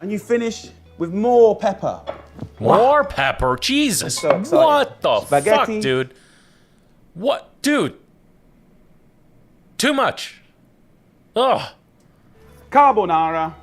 And you finish with more pepper. More pepper? Jesus. I'm so what the Spaghetti. fuck, dude? What? Dude. Too much. Ugh. Carbonara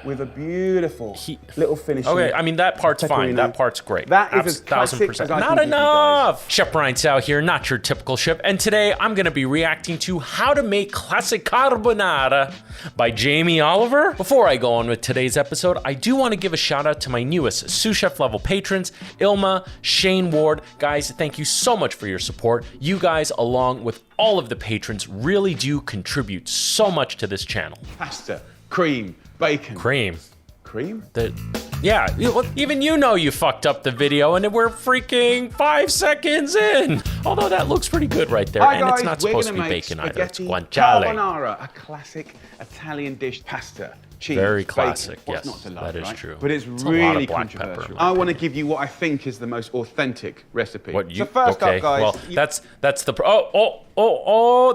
with a beautiful little finishing. Okay, I mean, that part's fine. pecorino. That part's great. That is as classic 1000%. as I can Not give you guys. enough! Chef Brian Tsao here, not your typical chef, and today I'm gonna be reacting to How to Make Classic Carbonara by Jamie Oliver. Before I go on with today's episode, I do want to give a shout out to my newest sous chef level patrons, Ilma, Shane Ward. Guys, thank you so much for your support. You guys, along with all of the patrons, really do contribute so much to this channel. Pasta, cream, bacon. Cream. Cream? Yeah, even you know you fucked up the video and we're freaking 5 seconds in. Although that looks pretty good right there. Hi and guys, it's not we're supposed to gonna be make bacon either, it's spaghetti guanciale. carbonara, a classic Italian dish. Pasta, cheese, Very bacon. classic, What's yes, not to love, that is right? true. But it's a lot really of black pepper, controversial. in my I want to give you what I think is the most authentic recipe. What you, so first okay, up, guys. well, that's the,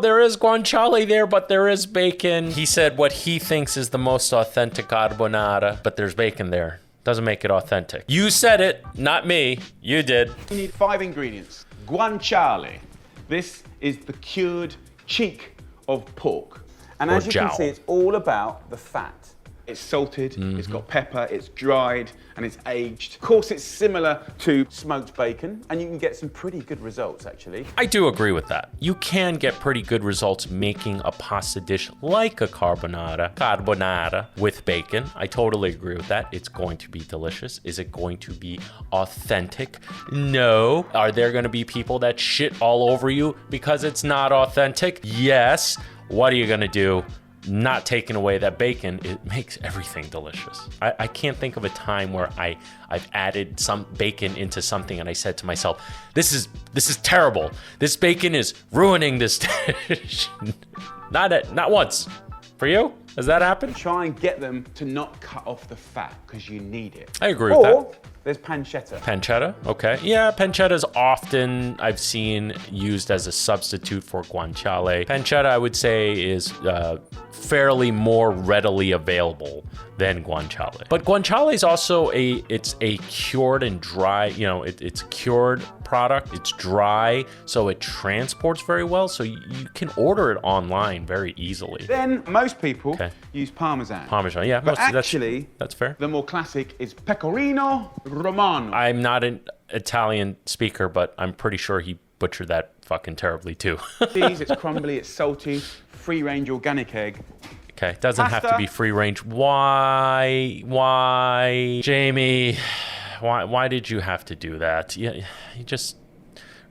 there is guanciale there, but there is bacon. He said what he thinks is the most authentic carbonara, but there's bacon there. Doesn't make it authentic. You said it, not me. You did. You need 5 ingredients. Guanciale. This is the cured cheek of pork. And as you can see, it's all about the fat. It's salted, it's got pepper, it's dried, and it's aged. Of course, it's similar to smoked bacon, and you can get some pretty good results, actually. I do agree with that. You can get pretty good results making a pasta dish like a carbonara with bacon. I totally agree with that. It's going to be delicious. Is it going to be authentic? No. Are there going to be people that shit all over you because it's not authentic? Yes. What are you going to do? Not taking away that bacon, it makes everything delicious. I can't think of a time where I've added some bacon into something and I said to myself, this is terrible. This bacon is ruining this dish. Not once. For you? Has that happened? Try and get them to not cut off the fat, because you need it. I agree with that. Or there's pancetta. Pancetta, okay. Yeah, pancetta is often, I've seen, used as a substitute for guanciale. Pancetta, I would say, is fairly more readily available than guanciale. But guanciale is also it's a cured and dry, it's a cured product. It's dry, so it transports very well. So you can order it online very easily. Then most people use Parmesan. Parmesan, yeah. But actually, that's fair. The more classic is Pecorino Romano. I'm not an Italian speaker, but I'm pretty sure he butchered that fucking terribly too. Cheese, it's crumbly, it's salty, free-range organic egg. Okay, doesn't have to be free range. Why, Jamie? Why did you have to do that? You just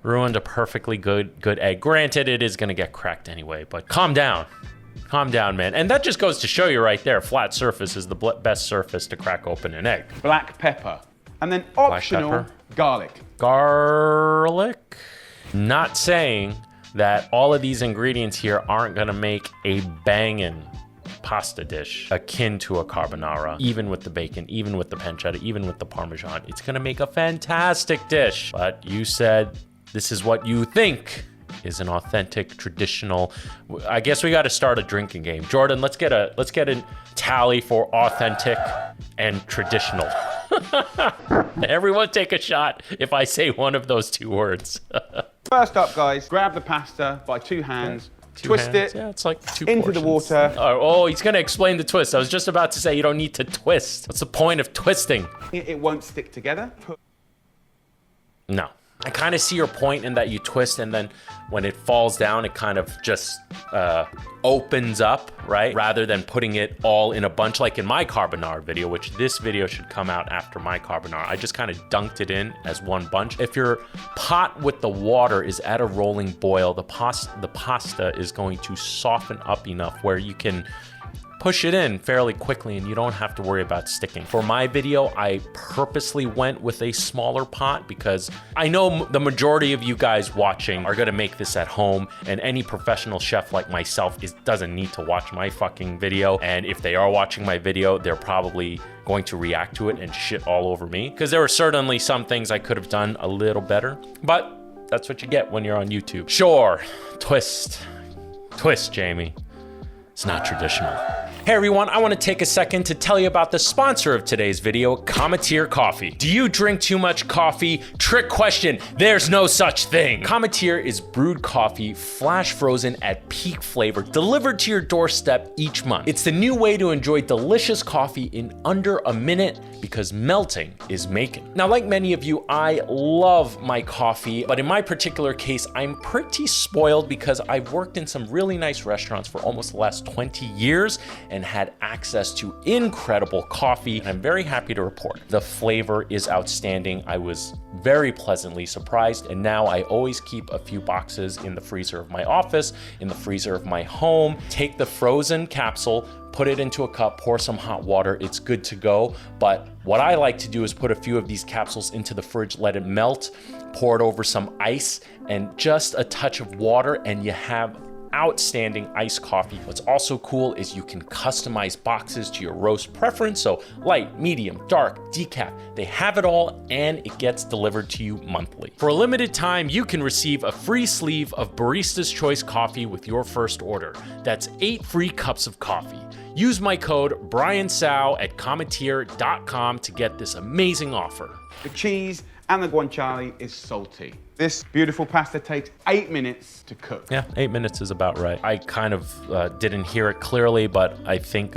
ruined a perfectly good egg. Granted, it is gonna get cracked anyway, but calm down. Calm down, man. And that just goes to show you right there, flat surface is the best surface to crack open an egg. Black pepper. And then optional garlic. Garlic? Not saying that all of these ingredients here aren't gonna make a banging pasta dish akin to a carbonara, even with the bacon, even with the pancetta, even with the Parmesan. It's gonna make a fantastic dish. But you said this is what you think is an authentic, traditional. I guess we got to start a drinking game. Jordan, let's get a tally for authentic and traditional. Everyone take a shot if I say one of those 2 words. First up, guys, grab the pasta by 2 hands. Twist it. Yeah, it's like 2 into portions. the water. Oh, he's gonna explain the twist. I was just about to say you don't need to twist. What's the point of twisting? It won't stick together. No. I kind of see your point in that you twist and then when it falls down, it kind of just opens up, right? Rather than putting it all in a bunch like in my carbonara video, which this video should come out after my carbonara. I just kind of dunked it in as one bunch. If your pot with the water is at a rolling boil, the pasta is going to soften up enough where you can push it in fairly quickly and you don't have to worry about sticking. For my video, I purposely went with a smaller pot because I know the majority of you guys watching are gonna make this at home, and any professional chef like myself doesn't need to watch my fucking video. And if they are watching my video, they're probably going to react to it and shit all over me, because there were certainly some things I could have done a little better, but that's what you get when you're on YouTube. Sure, twist, Jamie. It's not traditional. Hey everyone, I want to take a second to tell you about the sponsor of today's video, Cometeer Coffee. Do you drink too much coffee? Trick question, there's no such thing. Cometeer is brewed coffee, flash frozen at peak flavor, delivered to your doorstep each month. It's the new way to enjoy delicious coffee in under a minute because melting is making. Now, like many of you, I love my coffee, but in my particular case, I'm pretty spoiled because I've worked in some really nice restaurants for almost the last 20 years and had access to incredible coffee. And I'm very happy to report the flavor is outstanding. I was very pleasantly surprised, and now I always keep a few boxes in the freezer of my office, in the freezer of my home. Take the frozen capsule, put it into a cup, pour some hot water, it's good to go. But what I like to do is put a few of these capsules into the fridge, let it melt, pour it over some ice and just a touch of water, and you have outstanding iced coffee. What's also cool is you can customize boxes to your roast preference. So light, medium, dark, decaf, they have it all, and it gets delivered to you monthly. For a limited time, you can receive a free sleeve of Barista's Choice coffee with your first order. That's 8 free cups of coffee. Use my code BrianSao at cometeer.com to get this amazing offer. The cheese and the guanciale is salty. This beautiful pasta takes 8 minutes to cook. Yeah, 8 minutes is about right. I kind of didn't hear it clearly, but I think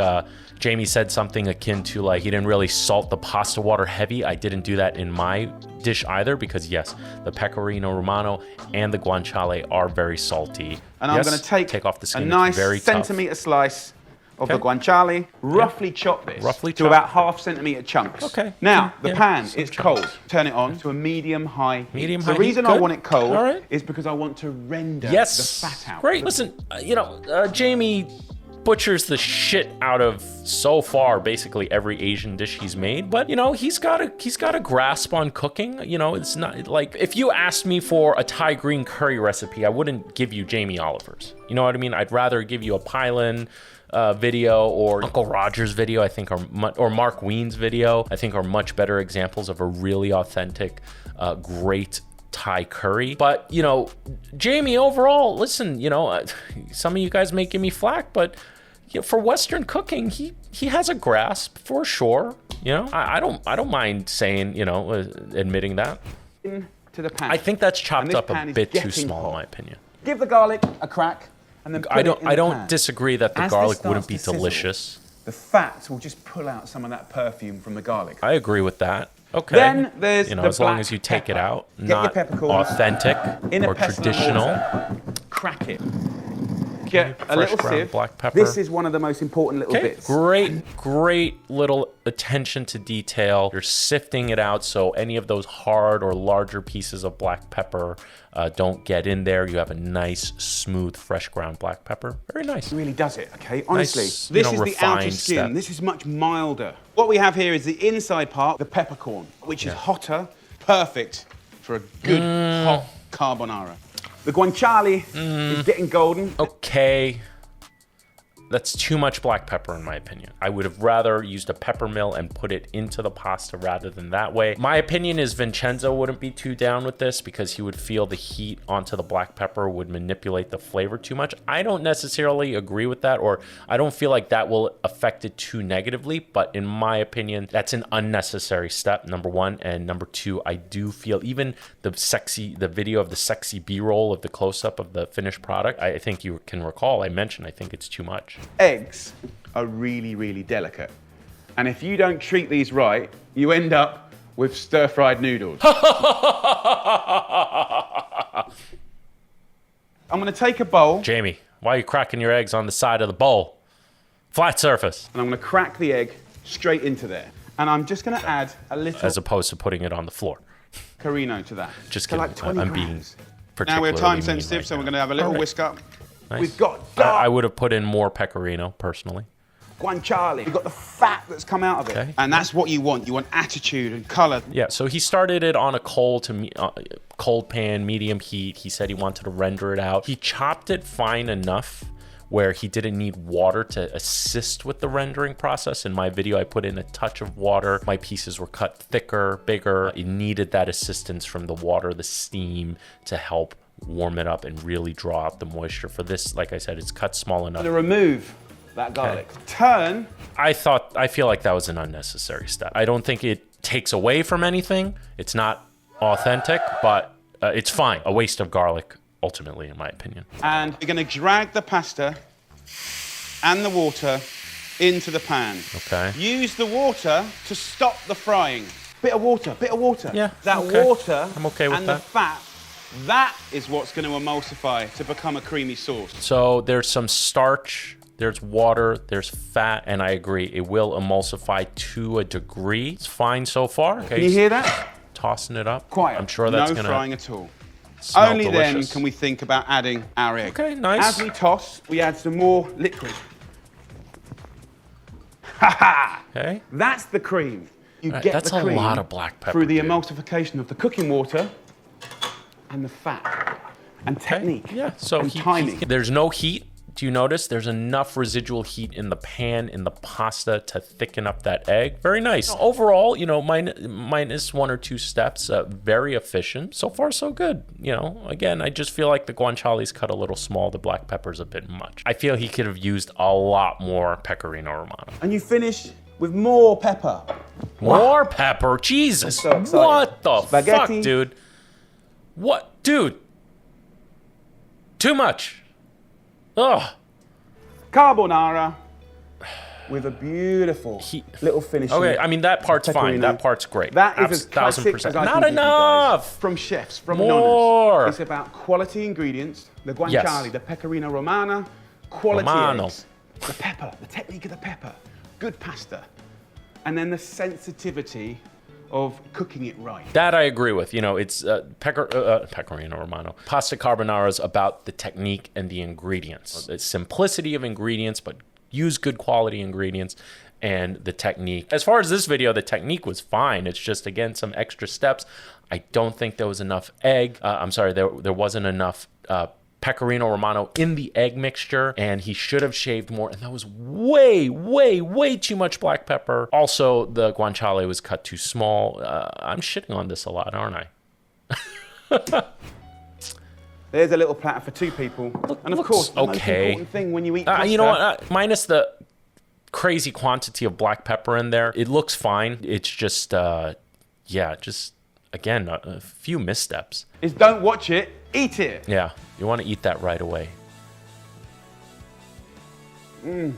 Jamie said something akin to like he didn't really salt the pasta water heavy. I didn't do that in my dish either because yes, the pecorino romano and the guanciale are very salty. And I'm going to take off the skin. A nice centimetre slice of the guanciale, roughly chop this to about ½ centimetre chunks. Okay. Now, the pan is cold. Turn it on to a medium-high heat. Medium-high The reason heat, I want it cold right, is because I want to render the fat out. Great. Listen, Jamie butchers the shit out of so far basically every Asian dish he's made, but he's got a grasp on cooking. It's not like if you asked me for a Thai green curry recipe, I wouldn't give you Jamie Oliver's. You know what I mean? I'd rather give you a Pylon video or Uncle Roger's video, I think, or Mark Wien's video, I think are much better examples of a really authentic, great Thai curry. But Jamie overall, listen, some of you guys may give me flack, but for Western cooking, he has a grasp for sure. I don't mind saying, admitting that. Into the pan. I think that's chopped up a bit too small, in my opinion. Give the garlic a crack. And then I don't disagree that the garlic wouldn't be delicious. The fat will just pull out some of that perfume from the garlic. I agree with that. Okay. Then there's as long as you take it out, not authentic or traditional. Crack it. Get a Fresh little ground sieve. black pepper. This is one of the most important little bits. Great little attention to detail. You're sifting it out so any of those hard or larger pieces of black pepper don't get in there. You have a nice, smooth, fresh ground black pepper. Very nice. It really does it, okay? Honestly, nice, this is the outer skin. Step. This is much milder. What we have here is the inside part, the peppercorn, which is hotter, perfect for a good hot carbonara. The guanciale is getting golden. Okay. That's too much black pepper in my opinion. I would have rather used a pepper mill and put it into the pasta rather than that way. My opinion is Vincenzo wouldn't be too down with this because he would feel the heat onto the black pepper would manipulate the flavor too much. I don't necessarily agree with that, or I don't feel like that will affect it too negatively, but in my opinion, that's an unnecessary step, number one. And number two, I do feel even the video of the sexy B-roll of the close-up of the finished product, I think you can recall, I mentioned, I think it's too much. Eggs are really, really delicate. And if you don't treat these right, you end up with stir-fried noodles. I'm gonna take a bowl. Jamie, why are you cracking your eggs on the side of the bowl? Flat surface. And I'm gonna crack the egg straight into there. And I'm just gonna add a little... As opposed to putting it on the floor. Carino to that. Just kidding, like 20 I'm grams. being particularly Now we're time sensitive, right so now. we're gonna have a little whisk up. Nice. We've got I would have put in more pecorino, personally. guanciale. We've got the fat that's come out of it. Okay. And that's what you want. You want attitude and color. Yeah, so he started it on a cold pan, medium heat. He said he wanted to render it out. He chopped it fine enough where he didn't need water to assist with the rendering process. In my video, I put in a touch of water. My pieces were cut thicker, bigger. It needed that assistance from the water, the steam to help warm it up and really draw out the moisture. For this, like I said, it's cut small enough. To remove that garlic. Okay. Turn. I feel like that was an unnecessary step. I don't think it takes away from anything. It's not authentic, but it's fine. A waste of garlic, ultimately, in my opinion. And you're gonna drag the pasta and the water into the pan. Okay. Use the water to stop the frying. Bit of water, bit of water. Yeah, that water I'm okay with and that. the fat, that is what's going to emulsify to become a creamy sauce. So there's some starch, there's water, there's fat, and I agree, it will emulsify to a degree. It's fine so far. Okay, can you hear that? Tossing it up. Quiet. I'm sure that's no frying at all. Smell Only delicious. then can we think about adding our egg. Okay, nice. As we toss, we add some more liquid. Ha ha! Okay. That's the cream. You get that's the cream a lot of black pepper through the emulsification of the cooking water and the fat and technique. Yeah, so and timing. There's no heat. Do you notice there's enough residual heat in the pan, in the pasta to thicken up that egg? Very nice. Overall, you know, minus 1 or 2 steps, very efficient. So far, so good. You know, again, I just feel like the guanciale's cut a little small. The black pepper's a bit much. I feel he could have used a lot more pecorino romano. And you finish with more pepper. More pepper? Jesus. So what the Spaghetti. fuck, dude? What? Dude. Too much. Ugh. Carbonara with a beautiful little finish. Okay, I mean, that part's fine. That part's great. That is as classic 1000%. as I Not can give enough. You guys. From chefs, from More. nonners. It's about quality ingredients. The guanciale, Yes. the pecorino romana, quality Romano. eggs, the pepper, the technique of the pepper, good pasta, and then the sensitivity of cooking it right. That I agree with. You know, it's pecorino romano. Pasta carbonara is about the technique and the ingredients. The simplicity of ingredients, but use good quality ingredients and the technique. As far as this video, the technique was fine. It's just, again, some extra steps. I don't think there was enough egg. I'm sorry, there wasn't enough pecorino romano in the egg mixture, and he should have shaved more, and that was way too much black pepper. Also, the guanciale was cut too small. I'm shitting on this a lot, aren't I? There's a little platter for 2 people. And of course, the most important thing when you eat pasta... you know what? Minus the crazy quantity of black pepper in there, it looks fine. It's just, again, a few missteps. Is don't watch it, eat it. Yeah, you want to eat that right away. Dude,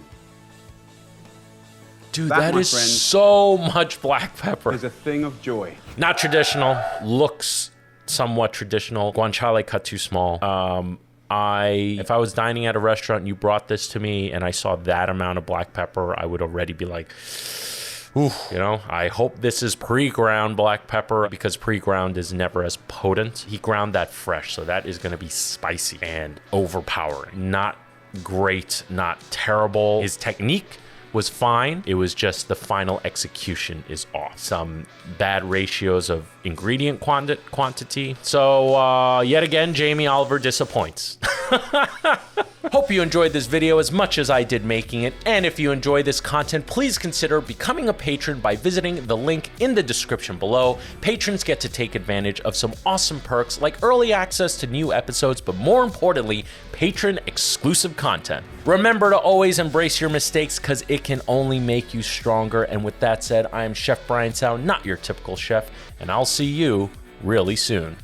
that is so much black pepper. Is a thing of joy. Not traditional. Looks somewhat traditional. Guanciale cut too small. If I was dining at a restaurant and you brought this to me and I saw that amount of black pepper, I would already be like, ooh, you know, I hope this is pre-ground black pepper, because pre-ground is never as potent. He ground that fresh, so that is going to be spicy and overpowering. Not great, not terrible. His technique was fine. It was just the final execution is off. Some bad ratios of ingredient quantity. So yet again, Jamie Oliver disappoints. Hope you enjoyed this video as much as I did making it, and if you enjoy this content, please consider becoming a patron by visiting the link in the description below. Patrons get to take advantage of some awesome perks like early access to new episodes, but more importantly, patron exclusive content. Remember to always embrace your mistakes, because it can only make you stronger. And with that said, I am Chef Brian Tsao, not your typical chef, and I'll see you really soon.